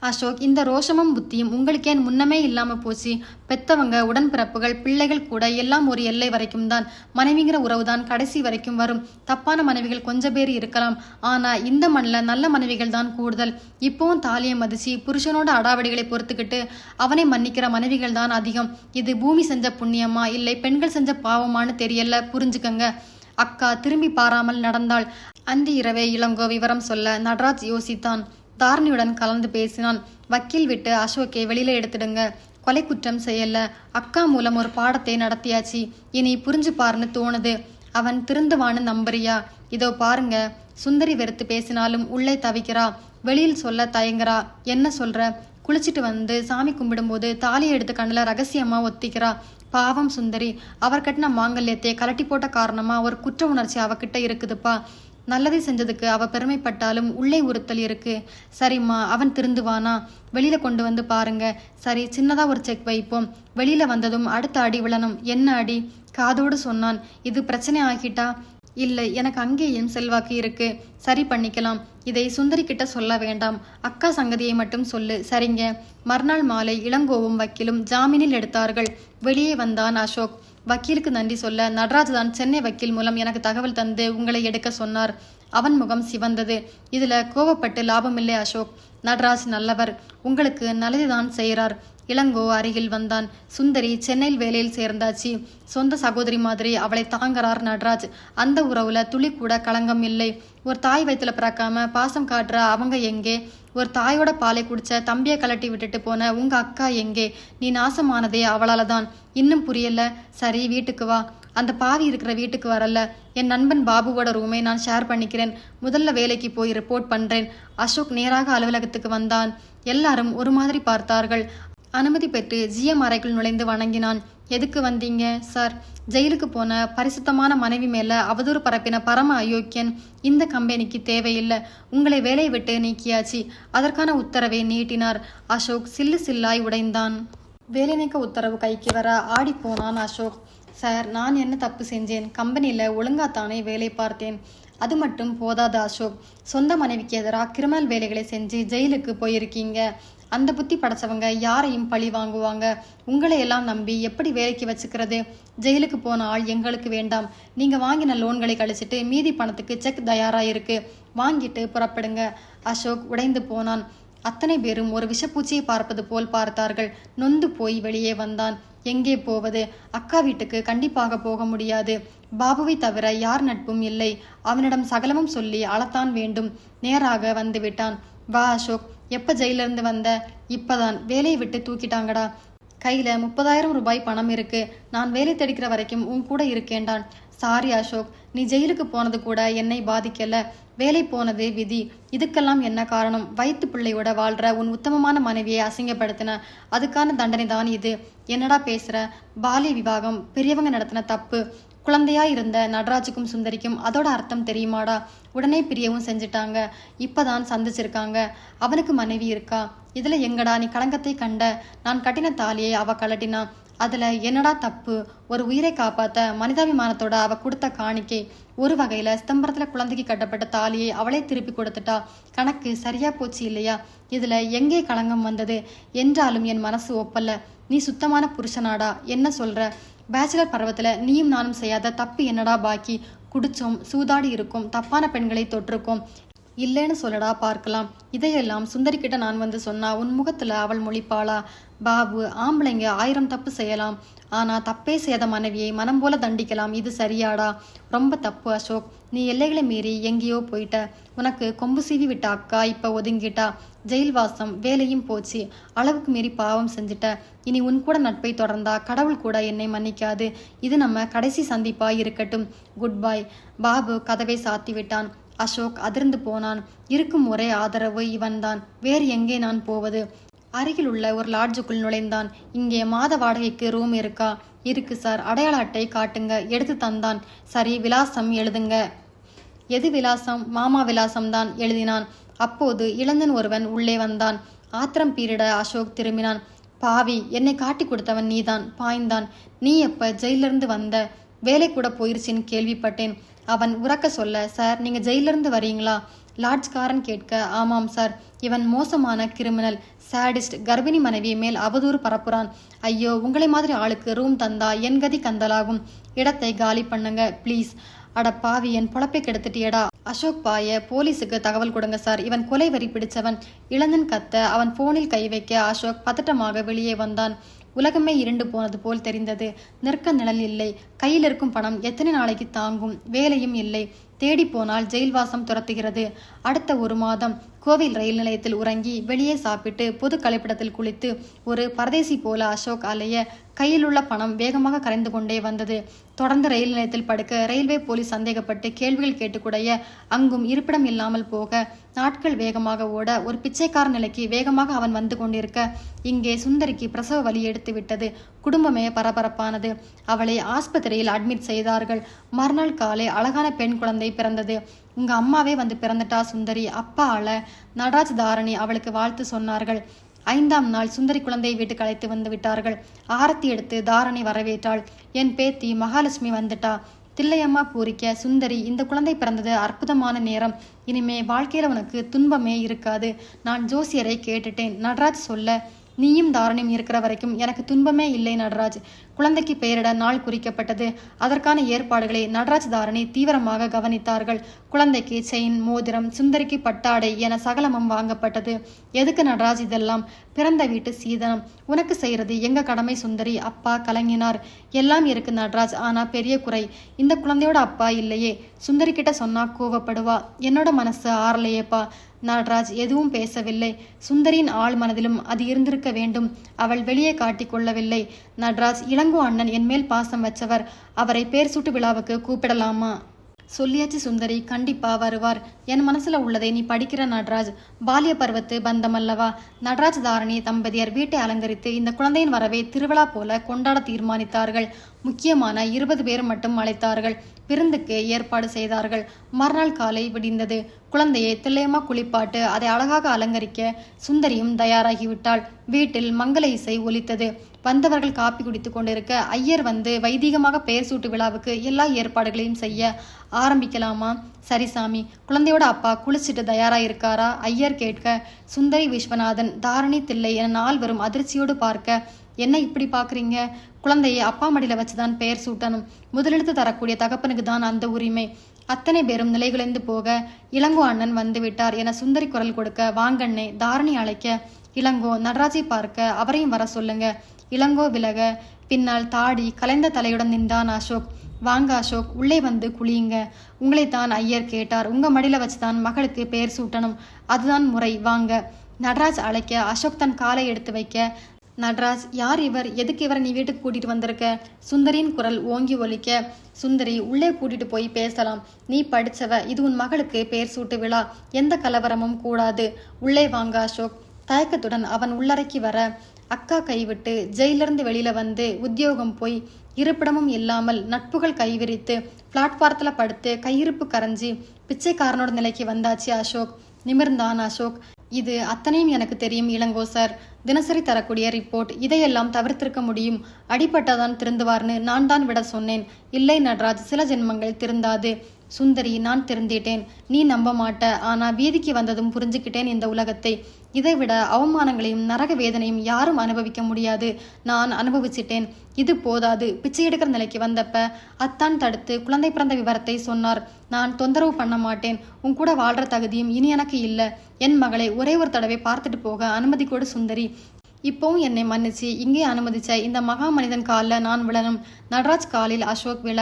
அசோக், இந்த ரோஷமும் புத்தியும் உங்களுக்கு ஏன் முன்னமே இல்லாம போச்சு? பெத்தவங்க, உடன்பிறப்புகள், பிள்ளைகள் கூட எல்லாம் ஒரு எல்லை வரைக்கும் தான். மனைவிங்கிற உறவுதான் கடைசி வரைக்கும் வரும். தப்பான மனைவிகள் கொஞ்சம் பேர் இருக்கலாம். ஆனா இந்த மண்ணில் நல்ல மனைவிகள் தான் கூடுதல். இப்போவும் தாலியை மதிச்சு புருஷனோட அடாவடிகளை பொறுத்துக்கிட்டு அவனை மன்னிக்கிற மனைவிகள் தான் அதிகம். இது பூமி செஞ்ச புண்ணியமா இல்லை பெண்கள் செஞ்ச பாவமானு தெரியல. புரிஞ்சுக்கங்க. அக்கா திரும்பி பாராமல் நடந்தாள். அன்று இரவே இளங்கோ விவரம் சொல்ல நடராஜ் யோசித்தான். தாரணியுடன் கலந்து பேசினான். வக்கீல் விட்டு அசோக்கை வெளியில எடுத்துடுங்க. கொலை குற்றம் செய்யல. அக்கா மூலம் ஒரு பாடத்தை நடத்தியாச்சு. இனி புரிஞ்சு பாருன்னு தோணுது. அவன் திருந்துவான்னு நம்புறியா? இதோ பாருங்க. சுந்தரி வெறுத்து பேசினாலும் உள்ளே தவிக்கிறா. வெளியில் சொல்ல தயங்குறா. என்ன சொல்ற? குளிச்சுட்டு வந்து சாமி கும்பிடும்போது தாலியை எடுத்து கண்ணில் ரகசியமா ஒத்திக்கிறா. பாவம் சுந்தரி. அவர் கட்டின மாங்கல்யத்தை கலட்டி போட்ட காரணமா ஒரு குற்ற உணர்ச்சி அவகிட்ட இருக்குதுப்பா. நல்லதை செஞ்சதுக்கு அவ பெருமைப்பட்டாலும் உள்ளே உறுத்தல் இருக்கு. சரிம்மா, அவன் திருந்துவானா? வெளியில கொண்டு வந்து பாருங்க. சரி, சின்னதா ஒரு செக் வைப்போம். வெளியில வந்ததும் அடுத்த அடி விழணும். என்ன அடி? காதோடு சொன்னான். இது பிரச்சனை ஆகிட்டா? இல்லை, எனக்கு அங்கேயும் செல்வாக்கு இருக்கு. சரி, பண்ணிக்கலாம். இதை சுந்தரி கிட்ட சொல்ல வேண்டாம். அக்கா சங்கதியை மட்டும் சொல்லு. சரிங்க. மறுநாள் மாலை இளங்கோவும் வக்கீலும் ஜாமீனில் எடுத்தார்கள். வெளியே வந்தான் அசோக். வக்கீலுக்கு நன்றி சொல்ல நடராஜ் தான் சென்னை வக்கீல் மூலம் எனக்கு தகவல் தந்து உங்களை எடுக்க சொன்னார். அவன் முகம் சிவந்தது. இதுல கோபப்பட்டு லாபமில்லை அசோக். நடராஜ் நல்லவர், உங்களுக்கு நல்லதுதான் செய்கிறார். இளங்கோ அருகில் வந்தான். சுந்தரி சென்னையில் வேலையில் சேர்ந்தாச்சு. சொந்த சகோதரி மாதிரி அவளை தாங்கிறார் நடராஜ். அந்த உறவுல துளி கூட களங்கம் இல்லை. ஒரு தாய் வயிற்றுல பிறக்காம பாசம் காட்டுற அவங்க எங்கே? ஒரு தாயோட பாலை குடிச்ச தம்பியை கலட்டி விட்டுட்டு போன உங்க அக்கா எங்கே? நீ நாசமானதே அவளால தான். இன்னும் புரியல? சரி, வீட்டுக்கு வா. அந்த பாவி இருக்கிற வீட்டுக்கு வரல. என் நண்பன் பாபுவோட ரூமை நான் ஷேர் பண்ணிக்கிறேன். முதல்ல வேலைக்கு போய் ரிப்போர்ட் பண்றேன். அசோக் நேராக அலுவலகத்துக்கு வந்தான். எல்லாரும் ஒரு மாதிரி பார்த்தார்கள். அனுமதி பெற்று ஜிஎம் அறைக்குள் நுழைந்து வணங்கினான். எதுக்கு வந்தீங்க சார்? ஜெயிலுக்கு போன பரிசுத்தமான மனைவி மேல அவதூறு பரப்பின பரம அயோக்கியன் இந்த கம்பெனிக்கு தேவையில்லை. உங்களை வேலையை விட்டு நீக்கியாச்சு. அதற்கான உத்தரவை நீட்டினார். அசோக் சில்லு சில்லாய் உடைந்தான். வேலை நீக்க உத்தரவு கைக்கு வர ஆடி போனான் அசோக். சார், நான் என்ன தப்பு செஞ்சேன்? கம்பெனியில் ஒழுங்காத்தானே வேலை பார்த்தேன். அது மட்டும் போதாது அசோக். சொந்த மனைவிக்கு எதிராக கிரிமினல் வேலைகளை செஞ்சு ஜெயிலுக்கு போயிருக்கீங்க. அந்த புத்தி படைச்சவங்க யாரையும் பழி வாங்குவாங்க. உங்களை எல்லாம் நம்பி எப்படி வேலைக்கு வச்சுக்கிறது? ஜெயிலுக்கு போன ஆள் எங்களுக்கு வேண்டாம். நீங்கள் வாங்கின லோன்களை கழிச்சிட்டு மீதி பணத்துக்கு செக் தயாராக இருக்கு. வாங்கிட்டு புறப்படுங்க. அசோக் உடைந்து போனான். அத்தனை பேரும் ஒரு விஷப்பூச்சியை பார்ப்பது போல் பார்த்தார்கள். நொந்து போய் வெளியே வந்தான். எங்கே போவது? அக்கா வீட்டுக்கு கண்டிப்பாக போக முடியாது. பாபுவை தவிர யார் நட்பும் இல்லை. அவனிடம் சகலமும் சொல்லி அளத்தான் வேண்டும். நேராக வந்து விட்டான். வா அசோக், எப்ப ஜெயிலிருந்து வந்த? இப்பதான். வேலையை விட்டு தூக்கிட்டாங்கடா. கையில 30,000 ரூபாய் பணம் இருக்கு. நான் வேலை தேடிக்கிற வரைக்கும் உன் கூட இருக்கேன்டான். சாரி அசோக், நீ ஜெயிலுக்கு போனது கூட என்னை பாதிக்கல. வேலை போனது விதி. இதுக்கெல்லாம் என்ன காரணம்? வயிற்று பிள்ளையோட வாழ்ற உன் உத்தமமான மனைவியை அசிங்கப்படுத்தின. அதுக்கான தண்டனை தான் இது. என்னடா பேசுற? பாலிய விவாகம் பெரியவங்க நடத்தின தப்பு. குழந்தையா இருந்த நடராஜுக்கும் சுந்தரிக்கும் அதோட அர்த்தம் தெரியுமாடா? உடனே பிரியவும் செஞ்சுட்டாங்க. இப்பதான் சந்திச்சிருக்காங்க. அவனுக்கு மனைவி இருக்கா. இதுல எங்கடா நீ களங்கத்தை கண்ட? நான் கட்டின தாலியை அவ கலட்டினா. அதுல என்னடா தப்பு? ஒரு உயிரை காப்பாத்த மனிதாபிமானத்தோட அவ கொடுத்த காணிக்கை. ஒரு வகையில ஸ்தம்பரத்துல குழந்தைக்கு கட்டப்பட்ட தாலியை அவளே திருப்பி கொடுத்துட்டா. கணக்கு சரியா போச்சு இல்லையா? இதுல எங்கே களங்கம் வந்தது? என்றாலும் என் மனசு ஒப்பல்ல. நீ சுத்தமான புருஷனாடா. என்ன சொல்ற? பேச்சுலர் பருவத்துல நீயும் நானும் செய்யாத தப்பு என்னடா பாக்கி? குடிச்சோம், சூதாடி இருக்கும், தப்பான பெண்களை தொற்றுக்கோம். இல்லைன்னு சொல்லடா பார்க்கலாம். இதையெல்லாம் சுந்தரி கிட்ட நான் வந்து சொன்னா உன் முகத்துல அவள் மொழிப்பாளா? பாபு, ஆம்பளைங்க 1000 தப்பு செய்யலாம். ஆனா தப்பே செய்யாத மனைவியை மனம் போல தண்டிக்கலாம். இது சரியாடா? ரொம்ப தப்பு அசோக். நீ எல்லைகளை மீறி எங்கேயோ போயிட்ட. உனக்கு கொம்பு சீவி விட்ட அக்கா இப்ப ஒதுங்கிட்டா. ஜெயில் வாசம், வேலையும் போச்சு. அளவுக்கு மீறி பாவம் செஞ்சிட்ட. இனி உன் கூட நட்பை தொடர்ந்தா கடவுள் கூட என்னை மன்னிக்காது. இது நம்ம கடைசி சந்திப்பா இருக்கட்டும். Good bye. பாபு கதவை சாத்தி விட்டான். அசோக் அதிர்ந்து போனான். இருக்கும் ஒரே ஆதரவு இவன்தான். வேறு எங்கே நான் போவது? அருகில் உள்ள ஒரு லாட்ஜுக்குள் நுழைந்தான். இங்கே மாத வாடகைக்கு ரூம் இருக்கா? இருக்கு சார். அடையாள அட்டை காட்டுங்க. எடுத்து தந்தான். சரி, விலாசம் எழுதுங்க. எது விலாசம்? மாமா விலாசம்தான் எழுதினான். அப்போது இளைஞன் ஒருவன் உள்ளே வந்தான். ஆத்திரம் பீரிட அசோக் திரும்பினான். பாவி, என்னை காட்டி கொடுத்தவன் நீதான். பாய்ந்தான். நீ எப்ப ஜெயிலிருந்து வந்த? வேலை கூட போயிருச்சின்னு கேள்விப்பட்டேன். அவன் உறக்க சொல்ல, சார் நீங்க ஜெயிலிருந்து வரீங்களா? லாட்ஜ்காரன் கேட்க, ஆமாம் சார். இவன் மோசமான கிரிமினல், சாடிஸ்ட். கர்ப்பிணி மனைவி மேல் அவதூறு பரப்புறான். ஐயோ, உங்களை மாதிரி ஆளுக்கு ரூம் தந்தா என் கதி கந்தலாகும். இடத்தை காலி பண்ணுங்க ப்ளீஸ். அட பாவி, என் பொழப்பை கெடுத்துட்டியடா. அசோக் பாய, போலீஸுக்கு தகவல் கொடுங்க சார். இவன் கொலை வரி பிடிச்சவன். இளந்தன் கத்த அவன் போனில் கை வைக்க அசோக் பதட்டமாக வெளியே வந்தான். உலகமே இருண்டு போனது போல் தெரிந்தது. நிற்க நிழல் இல்லை. கையில் இருக்கும் பணம் எத்தனை நாளைக்கு தாங்கும்? வேலையும் இல்லை. தேடி போனால் ஜெயில்வாசம் துரத்துகிறது. அடுத்த 1 மாதம் கோவில் ரயில் நிலையத்தில் உறங்கி வெளியே சாப்பிட்டு பொது கழிப்பிடத்தில் குளித்து ஒரு பரதேசி போல அசோக் அலைய கையில் உள்ள பணம் வேகமாக கரைந்து கொண்டே வந்தது. தொடர்ந்து ரயில் நிலையத்தில் படுக்க ரயில்வே போலீஸ் சந்தேகப்பட்டு கேள்விகள் கேட்டுக்குடைய அங்கும் இருப்பிடம் இல்லாமல் போக நாட்கள் வேகமாக ஓட ஒரு பிச்சைக்கார நிலைக்கு வேகமாக அவன் வந்து கொண்டிருக்க இங்கே சுந்தரிக்கு பிரசவ வலி எடுத்து விட்டது. குடும்பமே பரபரப்பானது. அவளை ஆஸ்பத்திரியில் அட்மிட் செய்தார்கள். மறுநாள் காலை அழகான பெண் குழந்தை பிறந்தது. உங்க அம்மாவே வந்து பிறந்துட்டா சுந்தரி. அப்பா அழ. நடராஜ், தாரணி அவளுக்கு வாழ்த்து சொன்னார்கள். 5ஆம் நாள் சுந்தரி குழந்தையை வீட்டுக்கு அழைத்து வந்து விட்டார்கள். ஆரத்தி எடுத்து தாரணி வரவேற்றாள். என் பேத்தி மகாலட்சுமி வந்துட்டா. தில்லையம்மா பூரிக்க, சுந்தரி, இந்த குழந்தை பிறந்தது அற்புதமான நேரம். இனிமே வாழ்க்கையில உனக்கு துன்பமே இருக்காது. நான் ஜோசியரை கேட்டுட்டேன். நடராஜ் சொல்ல, நீயும் தாரணியும் இருக்கிற வரைக்கும் எனக்கு துன்பமே இல்லை நடராஜ். குழந்தைக்கு பெயரிட நாள் குறிக்கப்பட்டது. அதற்கான ஏற்பாடுகளை நடராஜ் தாரணி தீவிரமாக கவனித்தார்கள். குழந்தைக்கு செயின், மோதிரம், சுந்தரிக்கு பட்டாடை என சகலமும் வாங்கப்பட்டது. எதுக்கு நடராஜ் இதெல்லாம்? பிறந்த வீட்டு சீதனம். உனக்கு செய்யறது எங்க கடமை சுந்தரி. அப்பா கலங்கினார். எல்லாம் இருக்கு நடராஜ், ஆனா பெரிய குறை, இந்த குழந்தையோட அப்பா இல்லையே. சுந்தரி கிட்ட சொன்னா கோவப்படுவா. என்னோட மனசு ஆறலையேப்பா. நடராஜ் எதுவும் பேசவில்லை. சுந்தரியின் ஆள் மனதிலும் அது இருந்திருக்க வேண்டும். அவள் வெளியே காட்டிக் கொள்ளவில்லை. நடராஜ், இளங்கோ அண்ணன் என் மேல் பாசம் வச்சவர். அவரை பேர் சூட்டு விழாவுக்கு கூப்பிடலாமா? சொல்லியாச்சு சுந்தரி, கண்டிப்பா வருவார். என் மனசுல உள்ளதை நீ படிக்கிற நடராஜ். பாலிய பருவத்து பந்தமல்லவா? நடராஜ் தாரணி தம்பதியர் வீட்டை அலங்கரித்து இந்த குழந்தையின் வரவை திருவிழா போல கொண்டாட தீர்மானித்தார்கள். முக்கியமான 20 பேர் மட்டும் அழைத்தார்கள். விருந்துக்கு ஏற்பாடு செய்தார்கள். மறுநாள் காலை விடிந்தது. குழந்தையை தில்லையமா குளிப்பாட்டு அதை அழகாக அலங்கரிக்க சுந்தரியும் தயாராகிவிட்டாள். வீட்டில் மங்கள இசை ஒலித்தது. வந்தவர்கள் காப்பி குடித்து கொண்டிருக்க ஐயர் வந்து வைதீகமாக பெயர் சூட்டு விழாவுக்கு எல்லா ஏற்பாடுகளையும் செய்ய ஆரம்பிக்கலாமா? சரி சாமி. குழந்தையோட அப்பா குளிச்சுட்டு தயாரா இருக்காரா? ஐயர் கேட்க சுந்தரி, விஸ்வநாதன், தாரணி, தில்லை என 4 பேரும் அதிர்ச்சியோடு பார்க்க, என்ன இப்படி பாக்குறீங்க? குழந்தையை அப்பா மடியில வச்சுதான் பெயர் சூட்டணும். முதலெடுத்து தரக்கூடிய தகப்பனுக்கு தான் அந்த உரிமை. அத்தனை பேரும் நிலைகுலைந்து போக இளங்கோ அண்ணன் வந்து விட்டார் என சுந்தரி குரல் கொடுக்க, வாங்கண்ணே. தாரணி அழைக்க, இளங்கோ நடராஜை பார்க்க அவரையும் வர சொல்லுங்க. இளங்கோ விலக பின்னால் தாடி கலைந்த தலையுடன் நின்றான் அசோக். வாங்க அசோக், உள்ளே வந்து குளியுங்க. உங்களைத்தான் ஐயர் கேட்டார். உங்க மடியில வச்சுதான் மகளுக்கு பெயர் சூட்டணும். அதுதான் முறை. வாங்க. நடராஜ் அழைக்க அசோக் தன் காலை எடுத்து வைக்க, நடராஜ், யார் இவர்? எதுக்கு இவரை நீ வீட்டுக்கு கூட்டிட்டு வந்திருக்க? சுந்தரியின் குரல் ஓங்கி ஒலிக்க, சுந்தரி, உள்ளே கூட்டிட்டு போய் பேசலாம். நீ படிச்சவ. இது உன் மகளுக்கு பெயர் சூட்டு விழா. எந்த கலவரமும் கூடாது. உள்ளே வாங்க அசோக். தயக்கத்துடன் அவன் உள்ளறைக்கு வர, அக்கா கைவிட்டு ஜெயிலிருந்து வெளியில வந்து உத்தியோகம் போய் இருப்பிடமும் இல்லாமல் நட்புகள் கைவிரித்து பிளாட்பாரத்தில் படுத்து கையிருப்பு கரைஞ்சி பிச்சைக்காரனோட நிலைக்கு வந்தாச்சு அசோக். நிமிர்ந்தான் அசோக். இது அத்தனையும் எனக்கு தெரியும் இளங்கோ சார். தினசரி தரக்கூடிய ரிப்போர்ட். இதையெல்லாம் தவிர்த்திருக்க முடியும். அடிப்பட்டாதான் திருந்துவார்னு நான் தான் விட சொன்னேன். இல்லை நடராஜ், சில ஜென்மங்கள் திருந்தாது. சுந்தரி, நான் திருந்திட்டேன். நீ நம்ப மாட்ட. ஆனா வீதிக்கு வந்ததும் புரிஞ்சுக்கிட்டேன் இந்த உலகத்தை. இதைவிட அவமானங்களையும் நரக வேதனையும் யாரும் அனுபவிக்க முடியாது. நான் அனுபவிச்சிட்டேன். இது போதாது. பிச்சை எடுக்கிற நிலைக்கு வந்தப்ப அத்தான் தடுத்து குழந்தை பிறந்த விவரத்தை சொன்னார். நான் தொந்தரவு பண்ண மாட்டேன். உன் கூட வாழ்ற தகுதியும் இனி எனக்கு இல்லை. என் மகளை ஒரே ஒரு தடவை பார்த்துட்டு போக அனுமதி கொடு சுந்தரி. இப்போவும் என்னை மன்னிச்சு இங்கே அனுமதிச்ச இந்த மகா மனிதன் காலில் நான் விழணும். நடராஜ் காலில் அசோக் விழ,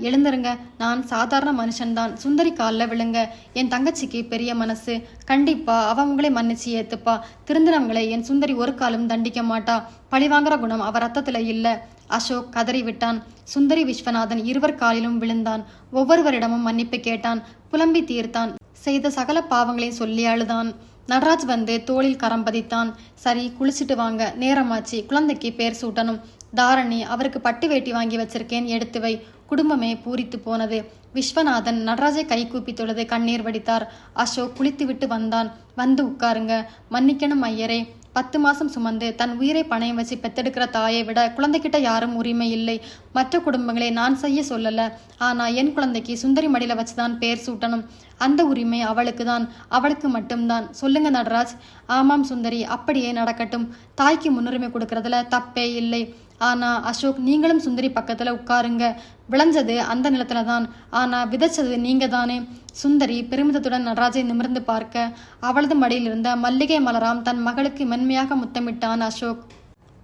எழுந்துருங்க, நான் சாதாரண மனுஷன்தான். சுந்தரி காலில் விழுங்க. என் தங்கச்சிக்கு பெரிய மனசு. கண்டிப்பா அவ உங்களை மன்னிச்சு ஏத்துப்பா. திருந்தினவங்களை என் சுந்தரி ஒரு காலம் தண்டிக்க மாட்டா. பழிவாங்கிற குணம் அவ ரத்தத்துல இல்ல. அசோக் கதறி விட்டான். சுந்தரி, விஸ்வநாதன் இருவர் காலிலும் விழுந்தான். ஒவ்வொருவரிடமும் மன்னிப்பு கேட்டான். புலம்பி தீர்த்தான். செய்த சகல பாவங்களையும் சொல்லி அழுதான். நடராஜ் வந்து தோளில் கரம் பதித்தான். சரி, குளிச்சுட்டு வாங்க, நேரமாச்சு. குழந்தைக்கு பேர் சூட்டணும். தாரணி, அவருக்கு பட்டு வேட்டி வாங்கி வச்சிருக்கேன், எடுத்து வை. குடும்பமே பூரித்து போனது. விஸ்வநாதன் நடராஜை கை கூப்பி தொழுது கண்ணீர் வடித்தார். அசோக் குளித்து விட்டு வந்தான். வந்து உட்காருங்க. மன்னிக்கணும் ஐயரே. 10 மாசம் சுமந்து தன் உயிரை பணையம் வச்சு பெத்தெடுக்கிற தாயை விட குழந்தைகிட்ட யாரும் உரிமை இல்லை. மற்ற குடும்பங்களை நான் செய்ய சொல்லல. ஆனா என் குழந்தைக்கு சுந்தரி மடியில வச்சுதான் பேர் சூட்டணும். அந்த உரிமை அவளுக்கு தான், அவளுக்கு மட்டும்தான். சொல்லுங்க நடராஜ். ஆமாம் சுந்தரி, அப்படியே நடக்கட்டும். தாய்க்கு முன்னுரிமை கொடுக்கறதுல தப்பே இல்லை. ஆனா அசோக், நீங்களும் சுந்தரி பக்கத்துல உட்காருங்க. விளைஞ்சது அந்த நிலத்துல தான், ஆனா விதைச்சது நீங்க தானே. சுந்தரி பெருமிதத்துடன் நடராஜை நிமிர்ந்து பார்க்க, அவளது மடியில் இருந்த மல்லிகை மலராம் தன் மகளுக்கு மென்மையாக முத்தமிட்டான் அசோக்.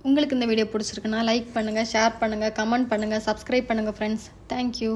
உங்களுக்கு இந்த வீடியோ பிடிச்சிருக்குன்னா லைக் பண்ணுங்க, ஷேர் பண்ணுங்க, கமெண்ட் பண்ணுங்க, சப்ஸ்கிரைப் பண்ணுங்க ஃப்ரெண்ட்ஸ். தேங்க்யூ.